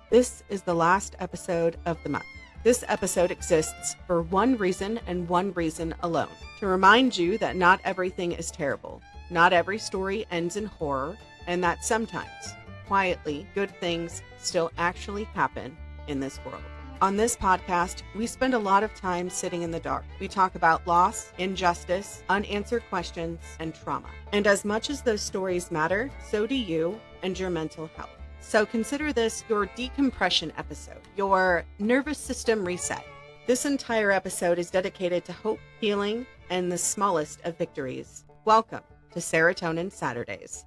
This is the last episode of the month. This episode exists for one reason and one reason alone: to remind you that not everything is terrible, not every story ends in horror, and that sometimes, quietly, good things still actually happen in this world. On this podcast, we spend a lot of time sitting in the dark. We talk about loss, injustice, unanswered questions, and trauma. And as much as those stories matter, so do you and your mental health. So consider this your decompression episode, your nervous system reset. This entire episode is dedicated to hope, healing, and the smallest of victories. Welcome to Serotonin Saturdays.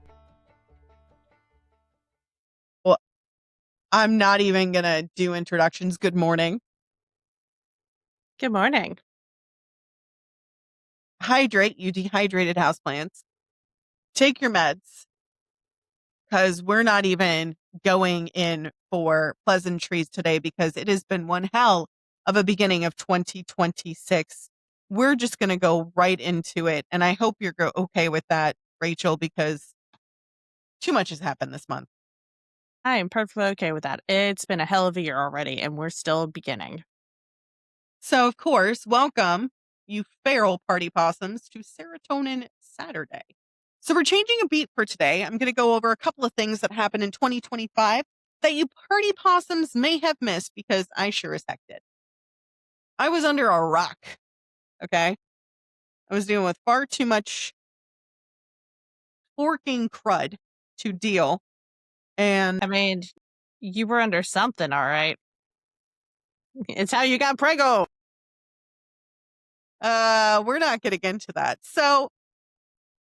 Well, I'm not even going to do introductions. Good morning. Good morning. Hydrate, you dehydrated houseplants. Take your meds, because we're not even going in for pleasantries today because it has been one hell of a beginning of 2026. We're just going to go right into it. And I hope you're okay with that, Rachel, because too much has happened this month. I am perfectly okay with that. It's been a hell of a year already, and we're still beginning. So, of course, welcome, you feral party possums, to Serotonin Saturday. So we're changing a beat for today. I'm going to go over a couple of things that happened in 2025 that you party possums may have missed, because I sure as heck did. I was under a rock, okay? I was dealing with far too much forking crud to deal. And I mean, you were under something, all right. It's how you got prego. we're not getting into that. So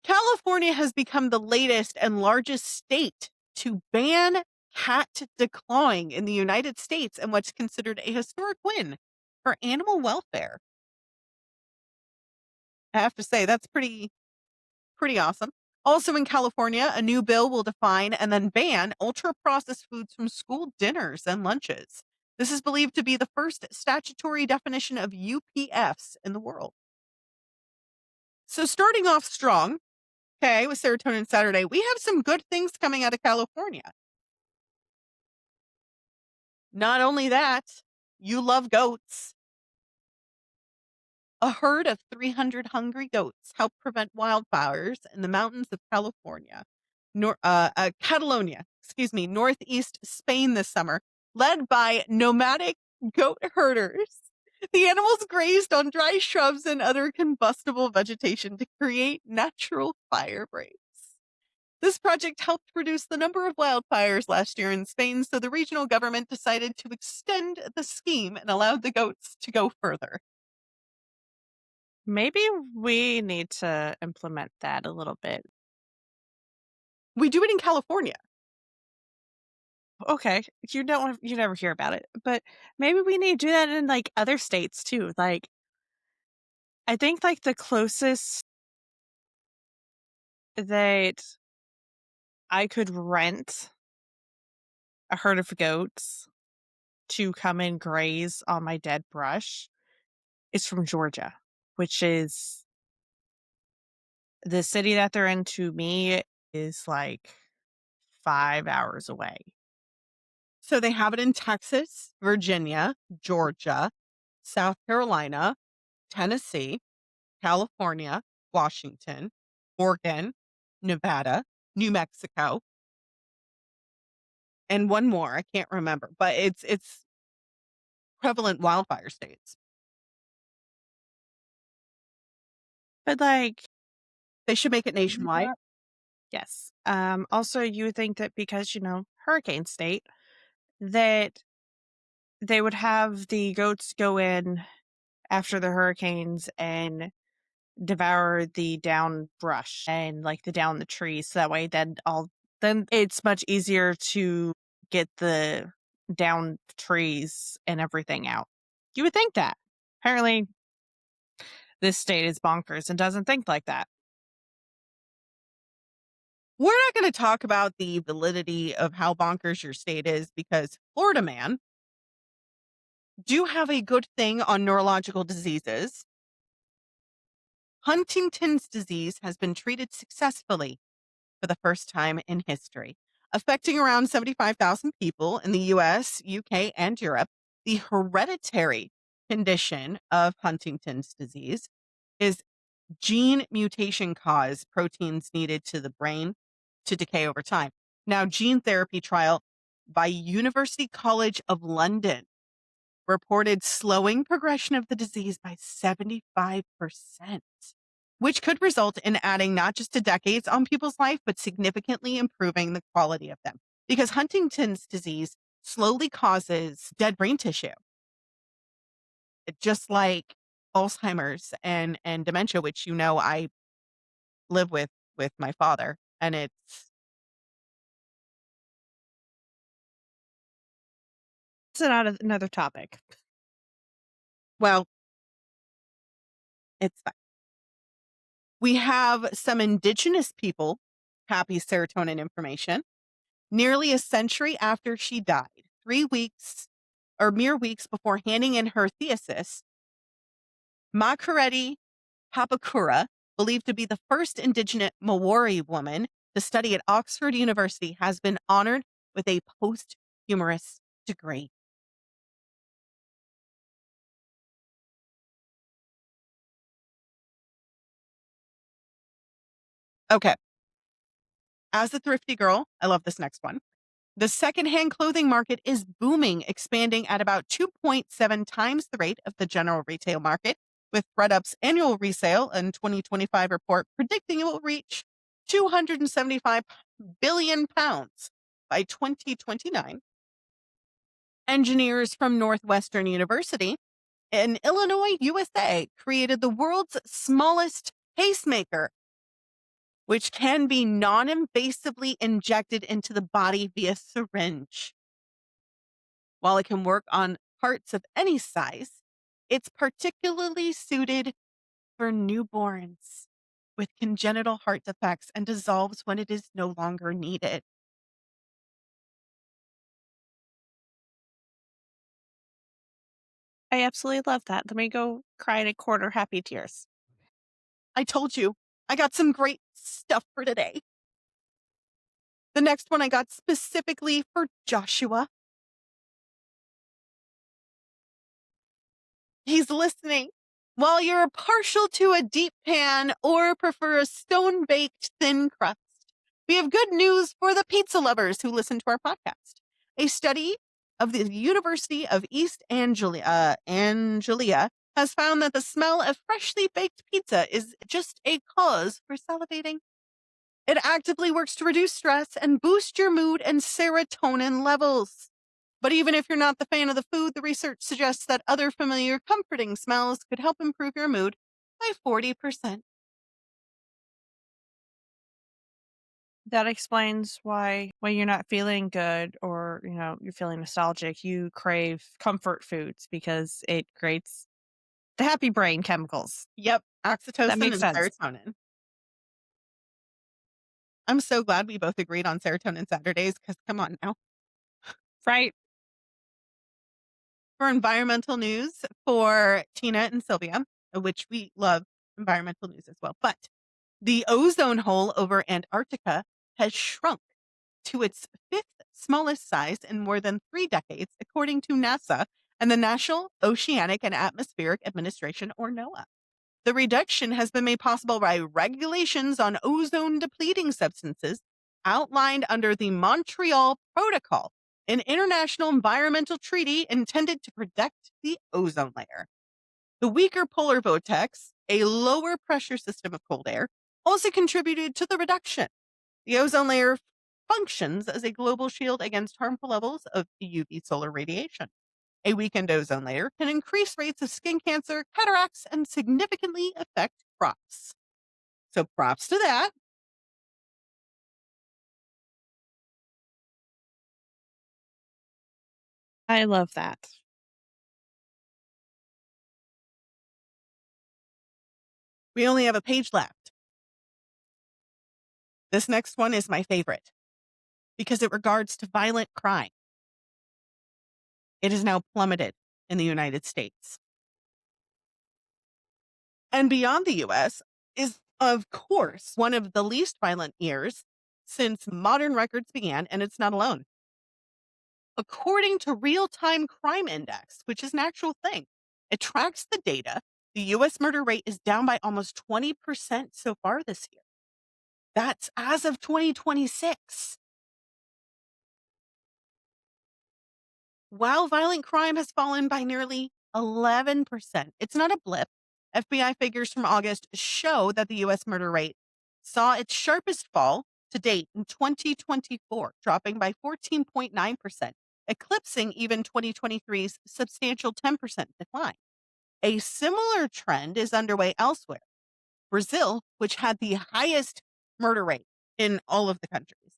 California has become the latest and largest state to ban cat declawing in the United States, and what's considered a historic win for animal welfare. I have to say, that's pretty awesome. Also in California, a new bill will define and then ban ultra-processed foods from school dinners and lunches. This is believed to be the first statutory definition of UPFs in the world. So starting off strong, okay, with Serotonin Saturday, we have some good things coming out of California. Not only that, you love goats. A herd of 300 hungry goats helped prevent wildfires in the mountains of Catalonia, northeast Spain this summer, led by nomadic goat herders. The animals grazed on dry shrubs and other combustible vegetation to create natural fire breaks. This project helped reduce the number of wildfires last year in Spain, so the regional government decided to extend the scheme and allowed the goats to go further. Maybe we need to implement that a little bit. We do it in California. Okay, you never hear about it, but maybe we need to do that in like other states too. Like, I think like the closest that I could rent a herd of goats to come and graze on my dead brush is from Georgia, which is the city that they're in. To me is like 5 hours away. So they have it in Texas, Virginia, Georgia, South Carolina, Tennessee, California, Washington, Oregon, Nevada, New Mexico, and one more. I can't remember, but it's prevalent wildfire states. But like, They should make it nationwide. Yes. Also, you would think that because, hurricane state, that they would have the goats go in after the hurricanes and devour the down brush and like the down the trees. So that way then it's much easier to get the down trees and everything out. You would think that. Apparently this state is bonkers and doesn't think like that. We're not going to talk about the validity of how bonkers your state is, because Florida man do have a good thing on neurological diseases. Huntington's disease has been treated successfully for the first time in history. Affecting around 75,000 people in the US, UK, and Europe, the hereditary condition of Huntington's disease is gene mutation cause proteins needed to the brain to decay over time. Now, gene therapy trial by University College of London reported slowing progression of the disease by 75%, which could result in adding not just to decades on people's life, but significantly improving the quality of them. Because Huntington's disease slowly causes dead brain tissue, just like Alzheimer's and dementia, which I live with my father, and it's another topic. well, it's fine. We have some indigenous people, happy serotonin information. Nearly a century after she died, 3 weeks or mere weeks before handing in her thesis, Makareti Papakura, believed to be the first indigenous Māori woman to study at Oxford University, has been honored with a posthumous degree. Okay. As a thrifty girl, I love this next one. The secondhand clothing market is booming, expanding at about 2.7 times the rate of the general retail market, with ThredUp's annual resale in 2025 report predicting it will reach 275 billion pounds by 2029. Engineers from Northwestern University in Illinois, USA, created the world's smallest pacemaker, which can be non-invasively injected into the body via syringe. While it can work on hearts of any size, it's particularly suited for newborns with congenital heart defects and dissolves when it is no longer needed. I absolutely love that. Let me go cry in a quarter happy tears. I told you, I got some great stuff for today. The next one I got specifically for Joshua. He's listening. While you're partial to a deep pan or prefer a stone-baked thin crust, we have good news for the pizza lovers who listen to our podcast. A study of the University of East Anglia has found that the smell of freshly baked pizza is just a cause for salivating. It actively works to reduce stress and boost your mood and serotonin levels. But even if you're not the fan of the food, the research suggests that other familiar comforting smells could help improve your mood by 40%. That explains why when you're not feeling good or, you're feeling nostalgic, you crave comfort foods because it creates the happy brain chemicals. Yep, That oxytocin makes and sense. serotonin. I'm so glad we both agreed on Serotonin Saturdays because come on now. Right? For environmental news for Tina and Sylvia, which we love environmental news as well. But the ozone hole over Antarctica has shrunk to its fifth smallest size in more than 3 decades, according to NASA and the National Oceanic and Atmospheric Administration, or NOAA. The reduction has been made possible by regulations on ozone depleting substances outlined under the Montreal Protocol, an international environmental treaty intended to protect the ozone layer. The weaker polar vortex, a lower pressure system of cold air, also contributed to the reduction. The ozone layer functions as a global shield against harmful levels of UV solar radiation. A weakened ozone layer can increase rates of skin cancer, cataracts, and significantly affect crops. So props to that. I love that. We only have a page left. This next one is my favorite because it regards to violent crime. It has now plummeted in the United States. And beyond the US is, of course, one of the least violent years since modern records began, and it's not alone. According to Real-Time Crime Index, which is an actual thing, it tracks the data. The U.S. murder rate is down by almost 20% so far this year. That's as of 2026. While violent crime has fallen by nearly 11%, it's not a blip. FBI figures from August show that the U.S. murder rate saw its sharpest fall to date in 2024, dropping by 14.9%, eclipsing even 2023's substantial 10% decline. A similar trend is underway elsewhere. Brazil, which had the highest murder rate in all of the countries,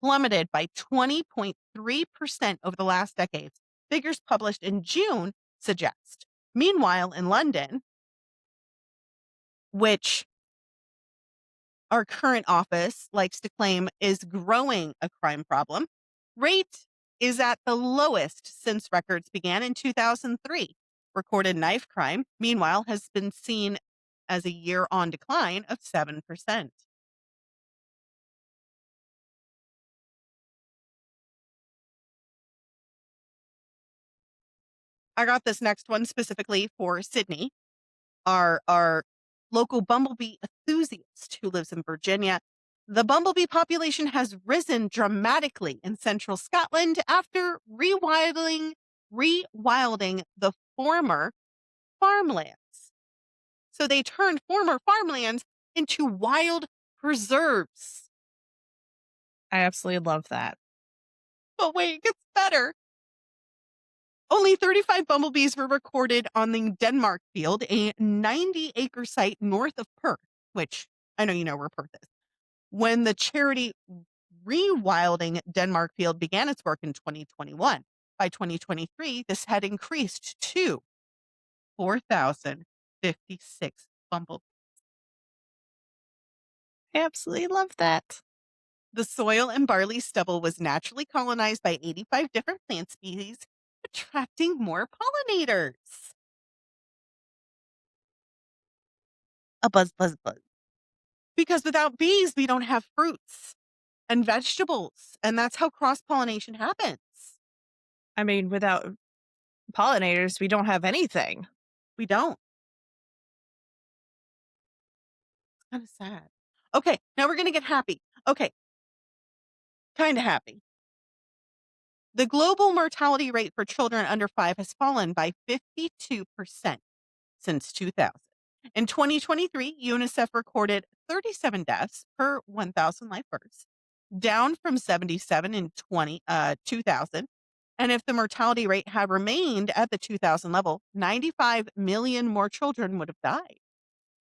plummeted by 20.3% over the last decades. Figures published in June suggest. Meanwhile, in London, which our current office likes to claim is growing a crime problem, rate is at the lowest since records began in 2003. Recorded knife crime, meanwhile, has been seen as a year-on decline of 7%. I got this next one specifically for Sydney, our local bumblebee enthusiast who lives in Virginia. The bumblebee population has risen dramatically in central Scotland after rewilding the former farmlands. So they turned former farmlands into wild preserves. I absolutely love that. But wait, it gets better. Only 35 bumblebees were recorded on the Denmark Field, a 90-acre site north of Perth, which I know you know where Perth is. When the charity Rewilding Denmark Field began its work in 2021. By 2023, this had increased to 4,056 bumblebees. I absolutely love that. The soil and barley stubble was naturally colonized by 85 different plant species, attracting more pollinators. A buzz, buzz, buzz. Because without bees, we don't have fruits and vegetables, and that's how cross-pollination happens. I mean, without pollinators, we don't have anything. We don't. It's kind of sad. Okay, now we're going to get happy. Okay, kind of happy. The global mortality rate for children under 5 has fallen by 52% since 2000. In 2023, UNICEF recorded 37 deaths per 1,000 live births, down from 77 in 2000. And if the mortality rate had remained at the 2000 level, 95 million more children would have died.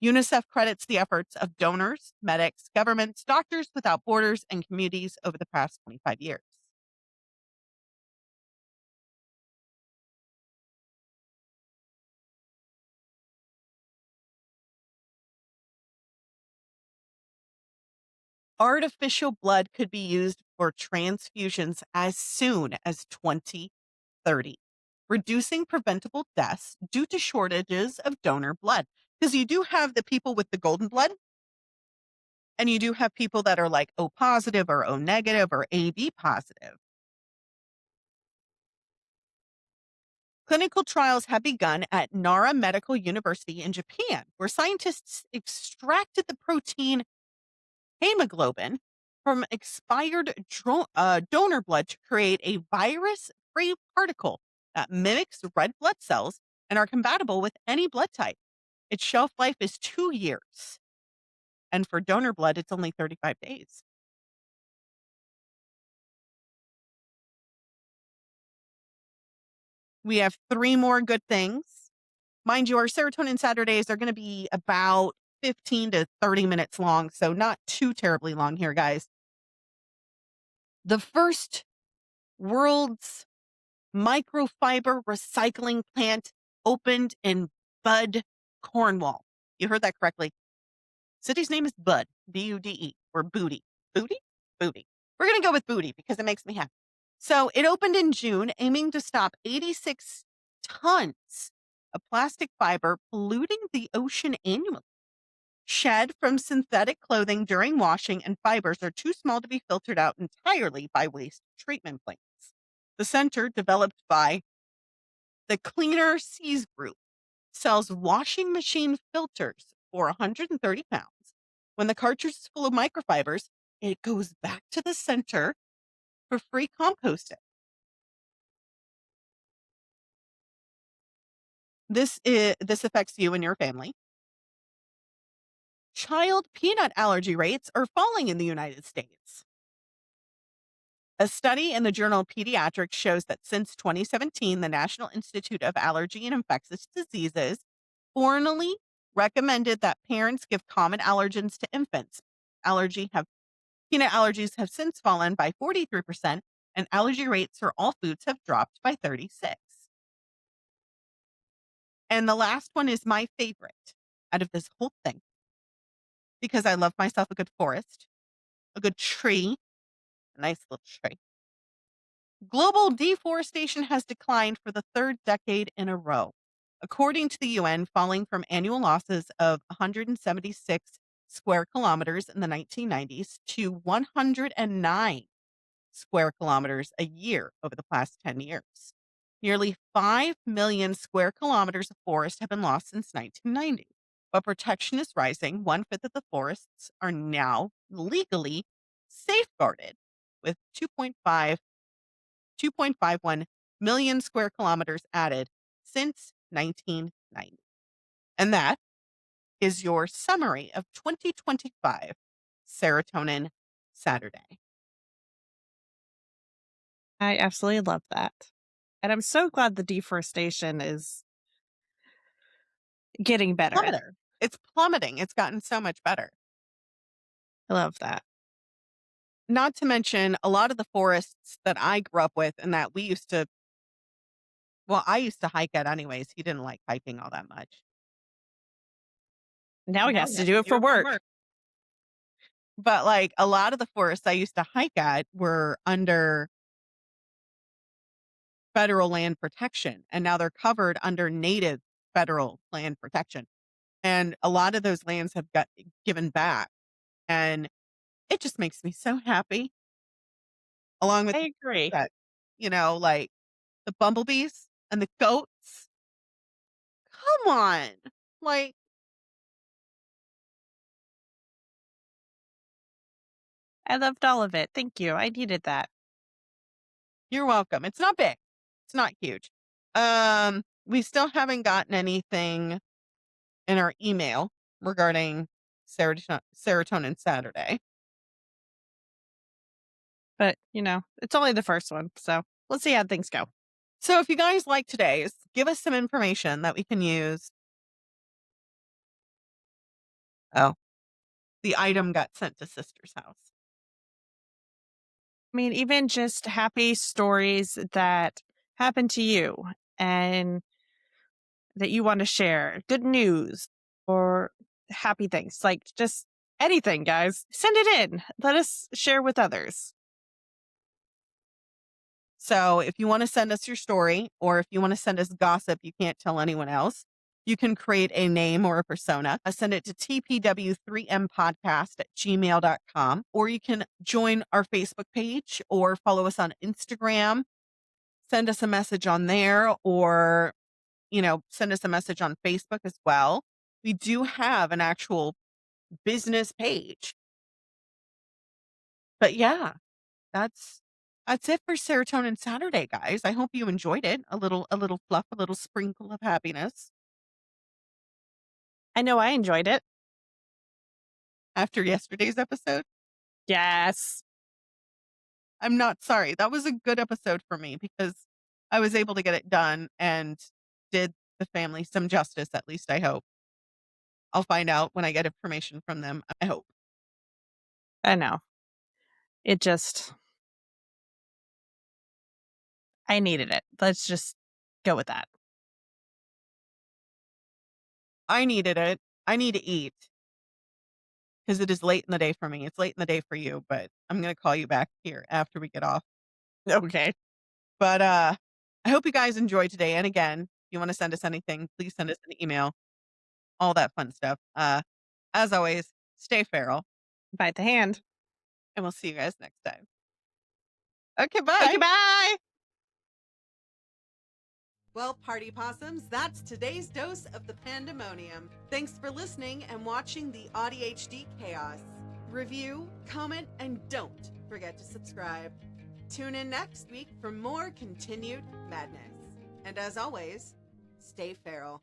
UNICEF credits the efforts of donors, medics, governments, Doctors Without Borders, and communities over the past 25 years. Artificial blood could be used for transfusions as soon as 2030, reducing preventable deaths due to shortages of donor blood. Because you do have the people with the golden blood, and you do have people that are like O positive or O negative or AB positive. Clinical trials have begun at Nara Medical University in Japan, where scientists extracted the protein hemoglobin from expired donor blood to create a virus-free particle that mimics red blood cells and are compatible with any blood type. Its shelf life is 2 years. And for donor blood, it's only 35 days. We have 3 more good things. Mind you, our Serotonin Saturdays are going to be about 15 to 30 minutes long, so not too terribly long here, guys. The first world's microfiber recycling plant opened in Bud, Cornwall. You heard that correctly. City's name is Bud, B-U-D-E, or Booty. Booty? Booty. We're going to go with Booty because it makes me happy. So it opened in June, aiming to stop 86 tons of plastic fiber polluting the ocean annually. shed from synthetic clothing during washing and fibers are too small to be filtered out entirely by waste treatment plants. The center, developed by the Cleaner Seas Group, sells washing machine filters for £130. When the cartridge is full of microfibers, it goes back to the center for free composting. This affects you and your family. Child peanut allergy rates are falling in the United States. A study in the journal Pediatrics shows that since 2017, the National Institute of Allergy and Infectious Diseases formally recommended that parents give common allergens to infants. Peanut allergies have since fallen by 43%, and allergy rates for all foods have dropped by 36%. And the last one is my favorite out of this whole thing, because I love myself a good forest, a good tree, a nice little tree. Global deforestation has declined for the third decade in a row. According to the UN, falling from annual losses of 176 square kilometers in the 1990s to 109 square kilometers a year over the past 10 years. Nearly 5 million square kilometers of forest have been lost since 1990. But protection is rising. 1/5 of the forests are now legally safeguarded, with 2.51 million square kilometers added since 1990. And that is your summary of 2025 Serotonin Saturday. I absolutely love that. And I'm so glad the deforestation is getting better. It's plummeting. It's gotten so much better. I love that. Not to mention a lot of the forests that I grew up with and that I used to hike at anyways. He didn't like hiking all that much. Now he has to do it for work. But like a lot of the forests I used to hike at were under federal land protection, and now they're covered under native federal land protection. And a lot of those lands have got given back. And it just makes me so happy. Along with I agree. that, like the bumblebees and the goats. Come on. Like, I loved all of it. Thank you. I needed that. you're welcome. It's not big. It's not huge. We still haven't gotten anything in our email regarding Serotonin Saturday. But, it's only the first one. So let's see how things go. So if you guys like today's, give us some information that we can use. Oh, the item got sent to sister's house. I mean, even just happy stories that happen to you and that you want to share, good news or happy things, like just anything, guys. Send it in. Let us share with others. So if you want to send us your story, or if you want to send us gossip you can't tell anyone else, you can create a name or a persona. Send it to tpw3mpodcast@gmail.com, or you can join our Facebook page or follow us on Instagram. Send us a message on there, or, send us a message on Facebook as well. We do have an actual business page. But yeah, that's it for Serotonin Saturday, guys. I hope you enjoyed it. A little fluff, a little sprinkle of happiness. I know I enjoyed it. After yesterday's episode, Yes. I'm not sorry. That was a good episode for me because I was able to get it done and did the family some justice, at least I hope. I'll find out when I get information from them, I hope. I know. I needed it. Let's just go with that. I needed it. I need to eat because it is late in the day for me. It's late in the day for you, but I'm going to call you back here after we get off. Okay. But I hope you guys enjoyed today. And again, if you want to send us anything, please send us an email, all that fun stuff. As always, stay feral. Bite the hand. And we'll see you guys next time. Okay, bye. Okay, bye. Well, party possums, that's today's dose of the Pandemonium. Thanks for listening and watching the ADHD chaos. Review, comment, and don't forget to subscribe. Tune in next week for more continued madness. And as always, stay feral.